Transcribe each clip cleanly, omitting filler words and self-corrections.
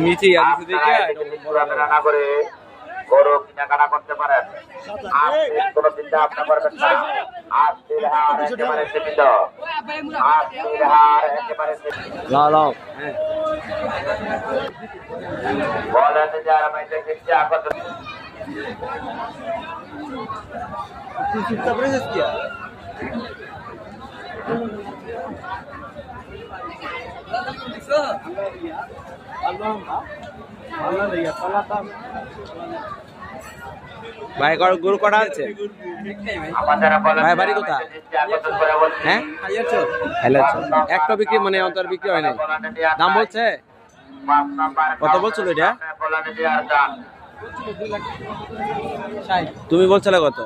নিচে না করে গরু কেনাকাটা করতে পারেন। কোনো চিন্তা ভাবনা করবেন না। আজকের হার একেবারে সীমিত। আজকের হার একেবারে বলেন যে আর আমি দেখছি আকর্ষণ ভাই গরু কটা আছে ভাই বাড়ি কোথা হ্যাঁ একটা বিক্রি মানে অন্তর বিক্রি হয় নাই দাম বলছে কত বলছিল এটা তুমি বলছিলে কত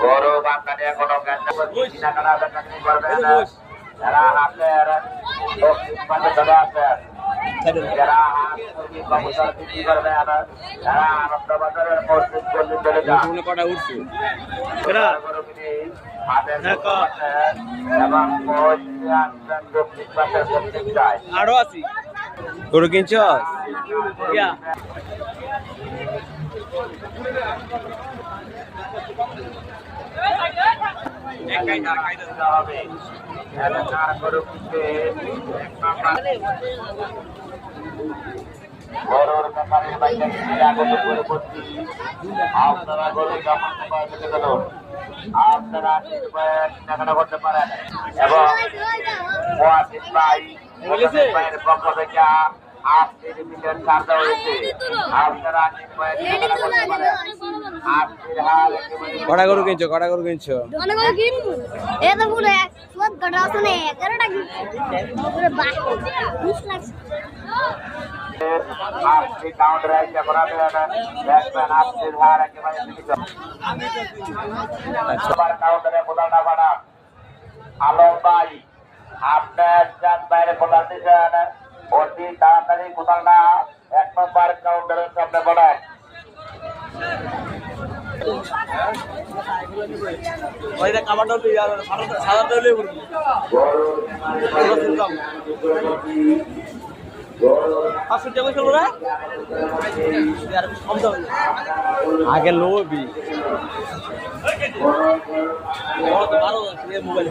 গরু বাঙ্গালি কোনো যারা হাতের চলে আসেন যারা বিক্রি করবে যারা আনন্দ বাজারের মসজিদ গল্লি চলে যান কটা উঠছে আরো আছি গরু কিনছ গরুর ব্যাপারে আপনারা গরু আপনারা কেনাকাটা করতে পারেন এবং ভাইয়ের পক্ষ থেকে 8 মিলিয়ন টাকা হয়েছে। আপনারা কটা গরু কিনছো কটা গরু কিনছো আলম ভাই আপনার বাইরে কোথাও দিচ্ছেন অতি তাড়াতাড়ি কোথাওটা 1 নম্বর কাউন্টারের সামনে পড়েন। আগে লোবি মোবাইল